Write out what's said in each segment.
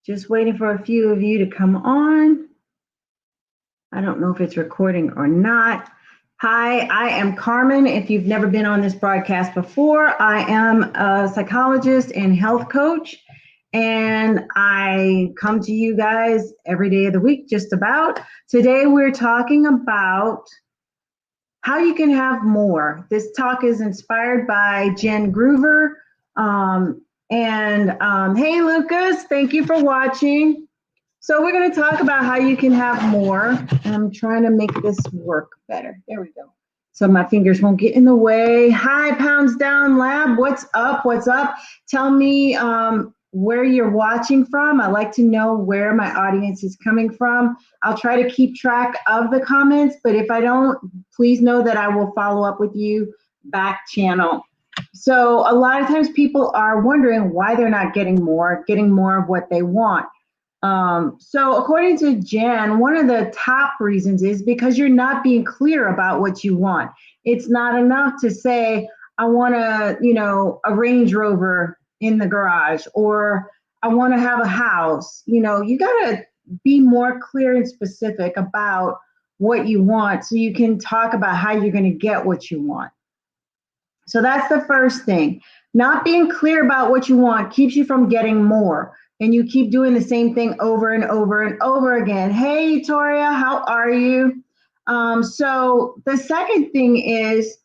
Just waiting for a few of you to come on. I don't know if it's recording or not. Hi, I am Carmen. If you've never been on this broadcast before, I am a psychologist and health coach, and I come to you guys every day of the week, just about. Today, we're talking about how you can have more. This talk is inspired by Jen Groover. Hey, Lucas, thank you for watching. So we're going to talk about how you can have more. I'm trying to make this work better. There we go. So my fingers won't get in the way. Hi, Pounds Down Lab. What's up? What's up? Tell me where you're watching from. I like to know where my audience is coming from. I'll try to keep track of the comments, but if I don't, please know that I will follow up with you back channel. So a lot of times people are wondering why they're not getting more of what they want. So according to Jen, one of the top reasons is because you're not being clear about what you want. It's not enough to say, I want a Range Rover in the garage, or I want to have a house. You got to be more clear and specific about what you want so you can talk about how you're going to get what you want. So that's the first thing. Not being clear about what you want keeps you from getting more. And you keep doing the same thing over and over and over again. Hey, Toria, how are you? So the second thing is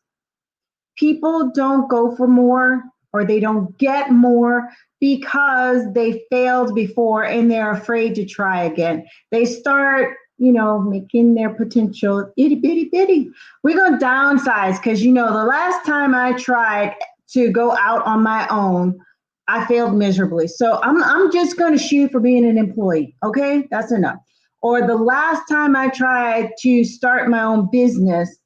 people don't go for more, or they don't get more because they failed before and they're afraid to try again. They start, making their potential itty bitty bitty. We're going to downsize because, the last time I tried to go out on my own, I failed miserably. So I'm just going to shoot for being an employee. Okay, that's enough. Or the last time I tried to start my own business,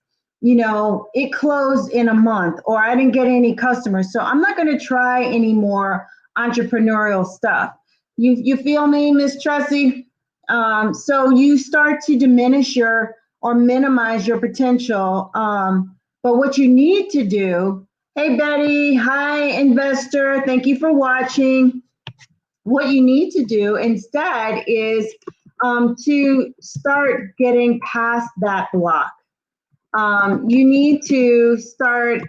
it closed in a month, or I didn't get any customers. So I'm not going to try any more entrepreneurial stuff. You feel me, Miss Tressie? So you start to diminish or minimize your potential. But what you need to do, hey, Betty, hi, investor, thank you for watching. What you need to do instead is to start getting past that block. You need to start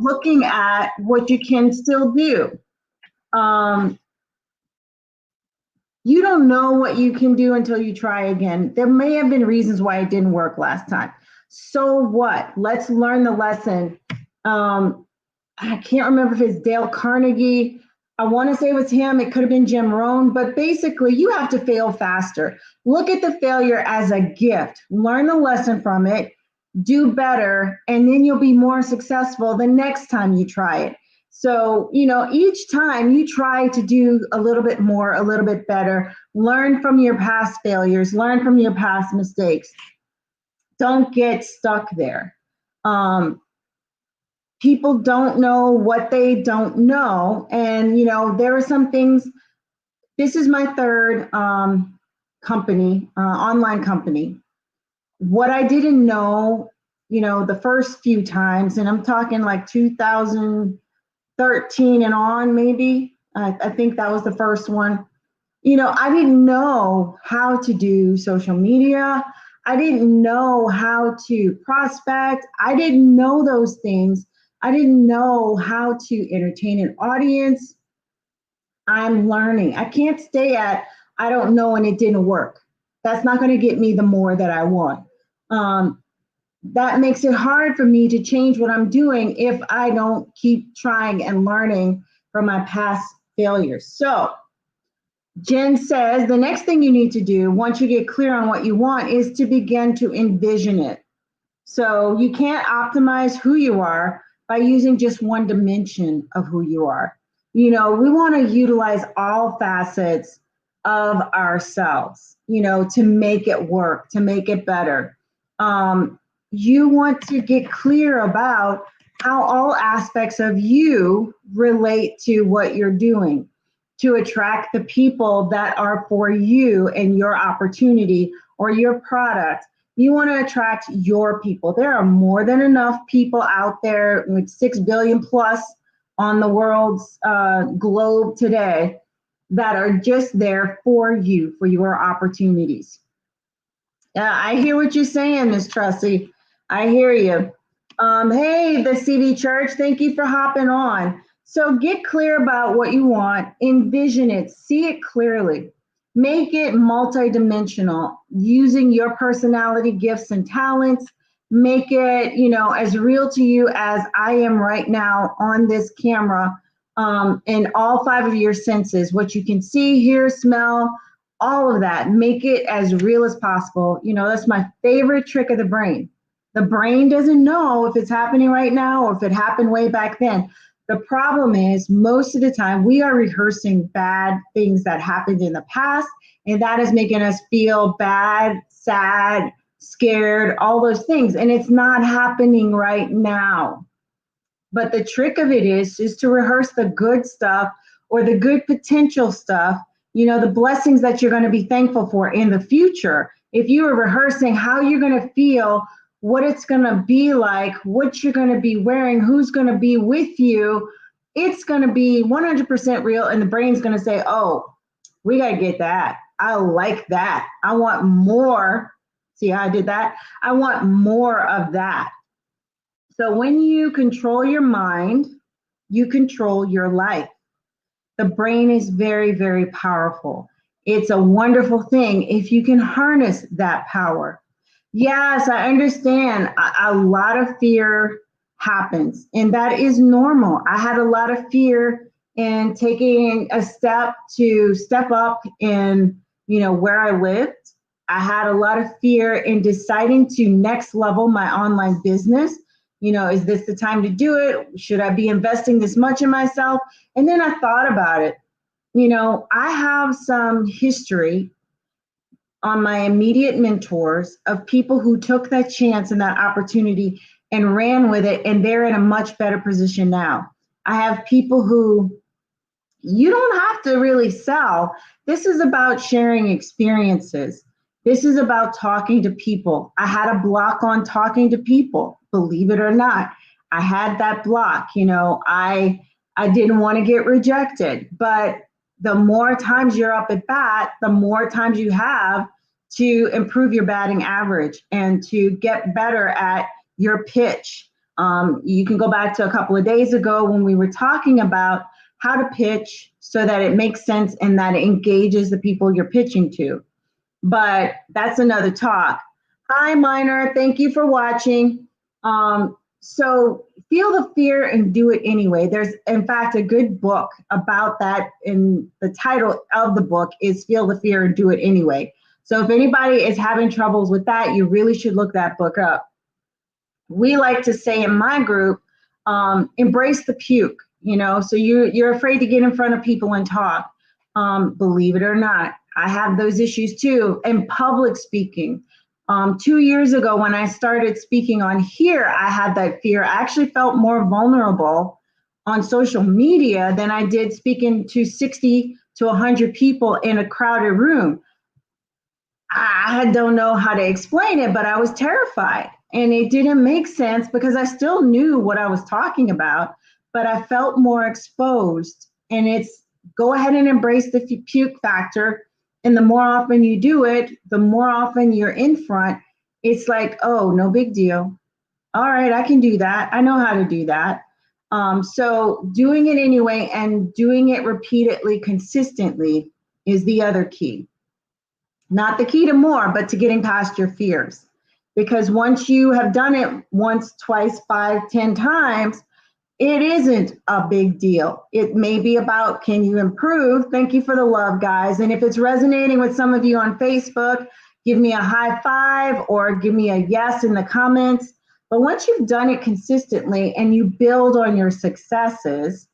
looking at what you can still do. You don't know what you can do until you try again. There may have been reasons why it didn't work last time. So what? Let's learn the lesson. I can't remember if it's Dale Carnegie. I want to say it was him. It could have been Jim Rohn. But basically, you have to fail faster. Look at the failure as a gift. Learn the lesson from it. Do better. And then you'll be more successful the next time you try it. So, each time you try to do a little bit more, a little bit better, learn from your past failures, learn from your past mistakes. Don't get stuck there. People don't know what they don't know. And, there are some things. This is my third company, online company. What I didn't know, the first few times, and I'm talking like 2013 and on, maybe. I think that was the first one. I didn't know how to do social media. I didn't know how to prospect. I didn't know those things. I didn't know how to entertain an audience. I'm learning. I can't stay at, I don't know and it didn't work. That's not going to get me the more that I want. That makes it hard for me to change what I'm doing if I don't keep trying and learning from my past failures. So Jen says the next thing you need to do once you get clear on what you want is to begin to envision it. So you can't optimize who you are by using just one dimension of who you are. We want to utilize all facets of ourselves, to make it work, to make it better. You want to get clear about how all aspects of you relate to what you're doing to attract the people that are for you and your opportunity or your product. You want to attract your people. There are more than enough people out there with 6 billion plus on the world's globe today that are just there for you, for your opportunities. I hear what you're saying, Miss Trusty. I hear you. Hey, the CD Church, thank you for hopping on. So get clear about what you want, envision it, see it clearly, make it multidimensional using your personality, gifts, and talents. Make it, as real to you as I am right now on this camera, in all 5 of your senses, what you can see, hear, smell, all of that. Make it as real as possible. That's my favorite trick of the brain. The brain doesn't know if it's happening right now or if it happened way back then. The problem is most of the time we are rehearsing bad things that happened in the past, and that is making us feel bad, sad, scared, all those things. And it's not happening right now. But the trick of it is to rehearse the good stuff or the good potential stuff, the blessings that you're going to be thankful for in the future. If you are rehearsing how you're going to feel, what it's going to be like, what you're going to be wearing, who's going to be with you, it's going to be 100% real. And the brain's going to say, oh, we got to get that. I like that. I want more. See how I did that? I want more of that. So when you control your mind, you control your life. The brain is very, very powerful. It's a wonderful thing if you can harness that power. Yes, I understand. A lot of fear happens, and that is normal. I had a lot of fear in taking a step to step up in, where I lived. I had a lot of fear in deciding to next level my online business. Is this the time to do it? Should I be investing this much in myself? And then I thought about it. I have some history on my immediate mentors of people who took that chance and that opportunity and ran with it, and they're in a much better position now. I have people who you don't have to really sell. This is about sharing experiences. This is about talking to people. I had a block on talking to people, believe it or not. I had that block. I didn't want to get rejected, but the more times you're up at bat, the more times you have to improve your batting average and to get better at your pitch. You can go back to a couple of days ago when we were talking about how to pitch so that it makes sense and that it engages the people you're pitching to. But that's another talk. Hi, Minor. Thank you for watching. So feel the fear and do it anyway. There's, in fact, a good book about that, and the title of the book is Feel the Fear and Do It Anyway. So if anybody is having troubles with that, you really should look that book up. We like to say in my group, embrace the puke, so you're afraid to get in front of people and talk. Believe it or not, I have those issues too. And public speaking. 2 years ago, when I started speaking on here, I had that fear. I actually felt more vulnerable on social media than I did speaking to 60 to 100 people in a crowded room. I don't know how to explain it, but I was terrified. And it didn't make sense because I still knew what I was talking about, but I felt more exposed. And it's go ahead and embrace the puke factor. And the more often you do it, the more often you're in front. It's like, oh, no big deal. All right, I can do that. I know how to do that. So doing it anyway and doing it repeatedly, consistently is the other key. Not the key to more, but to getting past your fears. Because once you have done it once, twice, 5, 10 times, it isn't a big deal. It may be about, can you improve? Thank you for the love, guys. And if it's resonating with some of you on Facebook, give me a high five or give me a yes in the comments. But once you've done it consistently and you build on your successes,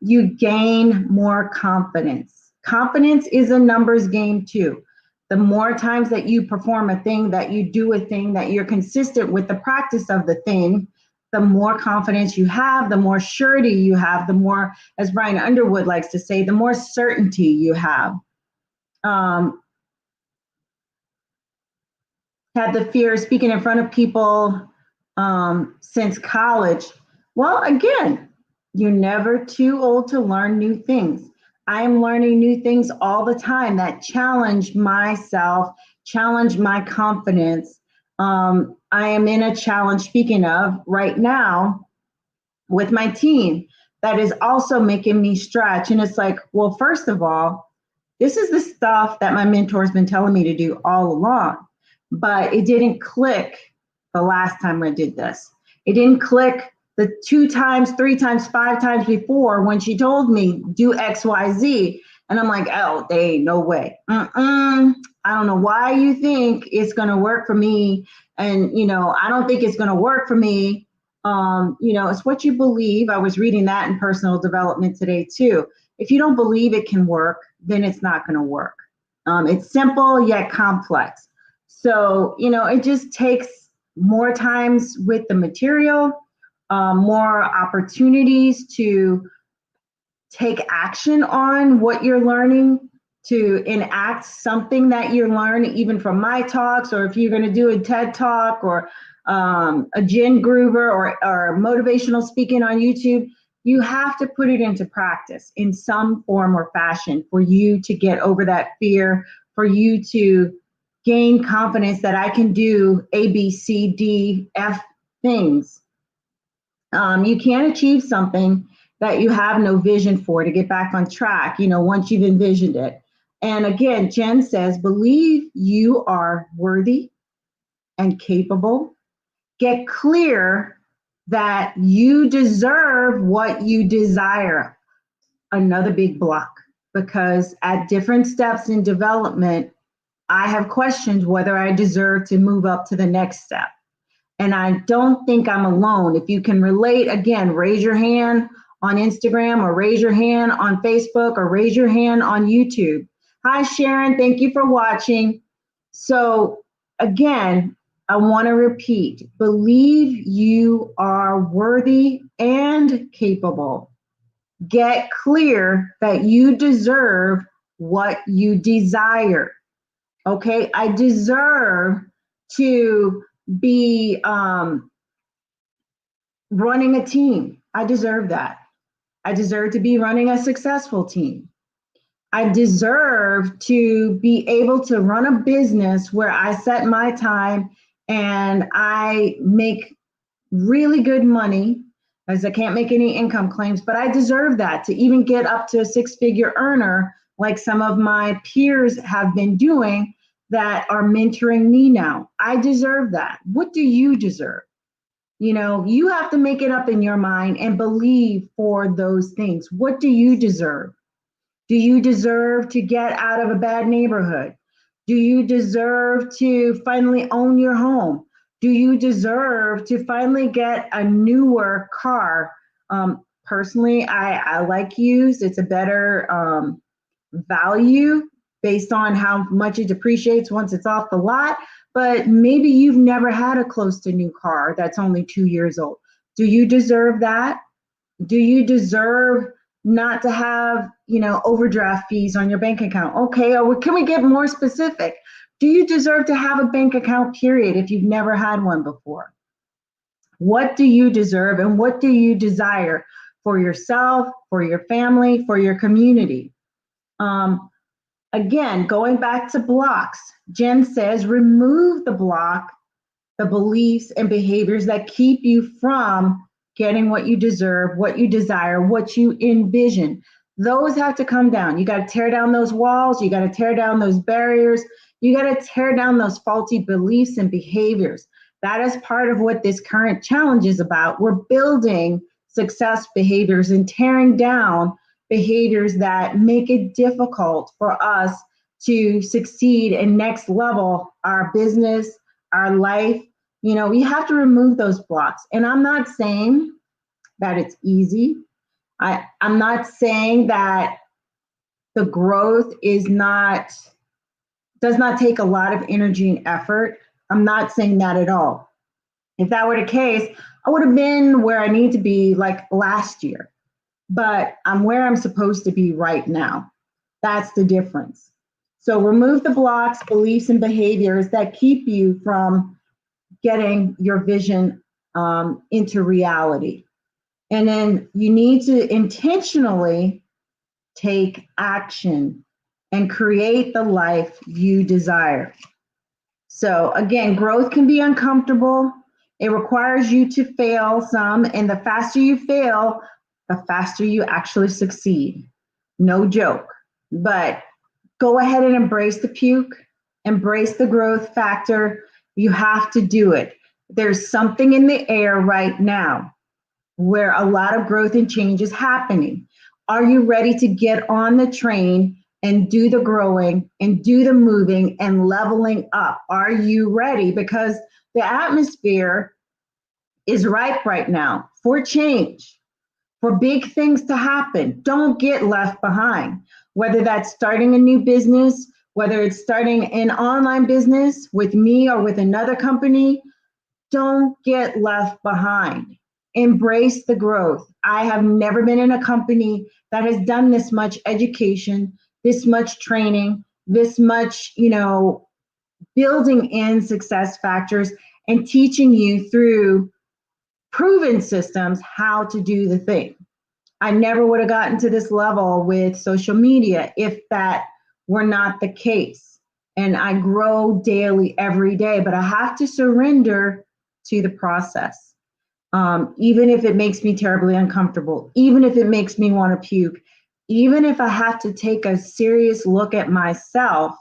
you gain more confidence. Confidence is a numbers game too. The more times that you perform a thing, that you do a thing, that you're consistent with the practice of the thing, the more confidence you have, the more surety you have, the more, as Brian Underwood likes to say, the more certainty you have. Had the fear of speaking in front of people since college. Well, again, you're never too old to learn new things. I am learning new things all the time that challenge myself, challenge my confidence. I am in a challenge, speaking of, right now with my team that is also making me stretch. And it's like, well, first of all, this is the stuff that my mentor's been telling me to do all along, but it didn't click the last time I did this. It didn't click the 2 times, 3 times, 5 times before when she told me do X, Y, Z. And I'm like, oh, they ain't no way. I don't know why you think it's going to work for me. And, I don't think it's going to work for me. It's what you believe. I was reading that in personal development today too. If you don't believe it can work, then it's not going to work. It's simple yet complex. So, it just takes more times with the material, more opportunities to take action on what you're learning, to enact something that you learn, even from my talks, or if you're going to do a TED Talk or a Jen Gruber or motivational speaking on YouTube, you have to put it into practice in some form or fashion for you to get over that fear, for you to gain confidence that I can do A, B, C, D, F things. You can't achieve something that you have no vision for to get back on track, once you've envisioned it. And again, Jen says, believe you are worthy and capable. Get clear that you deserve what you desire. Another big block, because at different steps in development, I have questioned whether I deserve to move up to the next step. And I don't think I'm alone. If you can relate, again, raise your hand on Instagram, or raise your hand on Facebook, or raise your hand on YouTube. Hi, Sharon. Thank you for watching. So again, I want to repeat, believe you are worthy and capable. Get clear that you deserve what you desire. Okay, I deserve to be running a team. I deserve that. I deserve to be running a successful team. I deserve to be able to run a business where I set my time and I make really good money, as I can't make any income claims, but I deserve that to even get up to a 6-figure earner like some of my peers have been doing that are mentoring me now. I deserve that. What do you deserve? You have to make it up in your mind and believe for those things. What do you deserve? Do you deserve to get out of a bad neighborhood? Do you deserve to finally own your home? Do you deserve to finally get a newer car? Personally, I like used. It's a better value based on how much it depreciates once it's off the lot. But maybe you've never had a close to new car that's only 2 years old. Do you deserve that? Do you deserve not to have, overdraft fees on your bank account? Okay, or can we get more specific? Do you deserve to have a bank account, period, if you've never had one before? What do you deserve, and what do you desire for yourself, for your family, for your community? Again, going back to blocks, Jen says, remove the block, the beliefs and behaviors that keep you from getting what you deserve, what you desire, what you envision. Those have to come down. You got to tear down those walls. You got to tear down those barriers. You got to tear down those faulty beliefs and behaviors. That is part of what this current challenge is about. We're building success behaviors and tearing down behaviors that make it difficult for us to succeed and next level our business, our life. We have to remove those blocks. And I'm not saying that it's easy. I'm not saying that the growth does not take a lot of energy and effort. I'm not saying that at all. If that were the case, I would have been where I need to be like last year. But I'm where I'm supposed to be right now. That's the difference. So remove the blocks, beliefs, and behaviors that keep you from getting your vision into reality. And then you need to intentionally take action, and create the life you desire. So again, growth can be uncomfortable. It requires you to fail some, and the faster you fail, the faster you actually succeed. No joke. But go ahead and embrace the puke, embrace the growth factor. You have to do it. There's something in the air right now where a lot of growth and change is happening. Are you ready to get on the train and do the growing and do the moving and leveling up? Are you ready? Because the atmosphere is ripe right now for change, for big things to happen. Don't get left behind, whether that's starting a new business, whether it's starting an online business with me or with another company. Don't get left behind. Embrace the growth. I have never been in a company that has done this much education, this much training, this much, building in success factors and teaching you through proven systems how to do the thing. I never would have gotten to this level with social media if that were not the case. And I grow daily, every day, but I have to surrender to the process. Even if it makes me terribly uncomfortable, even if it makes me want to puke, even if I have to take a serious look at myself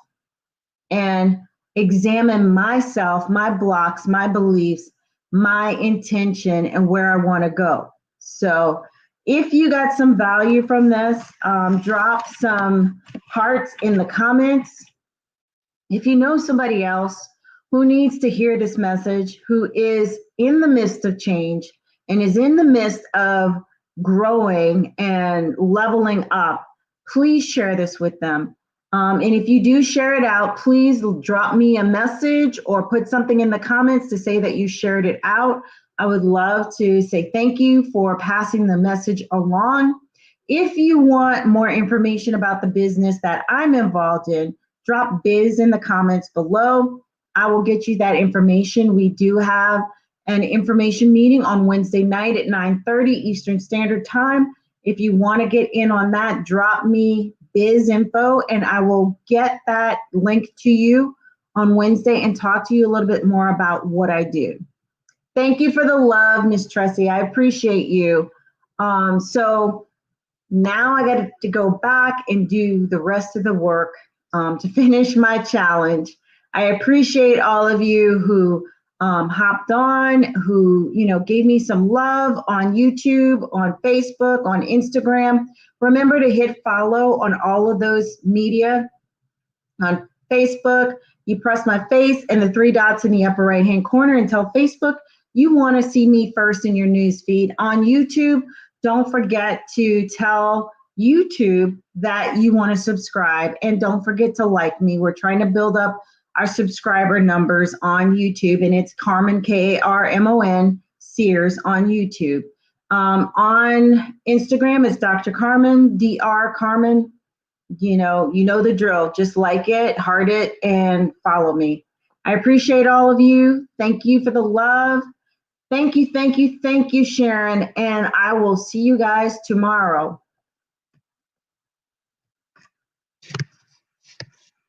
and examine myself, my blocks, my beliefs, my intention, and where I want to go. So if you got some value from this, drop some hearts in the comments. If you know somebody else who needs to hear this message, who is in the midst of change and is in the midst of growing and leveling up, please share this with them. And if you do share it out, please drop me a message or put something in the comments to say that you shared it out. I would love to say thank you for passing the message along. If you want more information about the business that I'm involved in, drop biz in the comments below. I will get you that information. We do have an information meeting on Wednesday night at 9:30 Eastern Standard Time. If you want to get in on that, drop me biz info and I will get that link to you on Wednesday and talk to you a little bit more about what I do. Thank you for the love, Miss Tressie. I appreciate you. So now I got to go back and do the rest of the work to finish my challenge. I appreciate all of you who hopped on, who gave me some love on YouTube, on Facebook, on Instagram. Remember to hit follow on all of those media. On Facebook, you press my face and the 3 dots in the upper right-hand corner and tell Facebook you want to see me first in your news feed. On YouTube, don't forget to tell YouTube that you want to subscribe, and don't forget to like me. We're trying to build up our subscriber numbers on YouTube, and it's Carmen, Karmon, Sears on YouTube. On Instagram, it's Dr. Carmen, Dr. Carmen. You know the drill. Just like it, heart it, and follow me. I appreciate all of you. Thank you for the love. Thank you, Sharon, and I will see you guys tomorrow.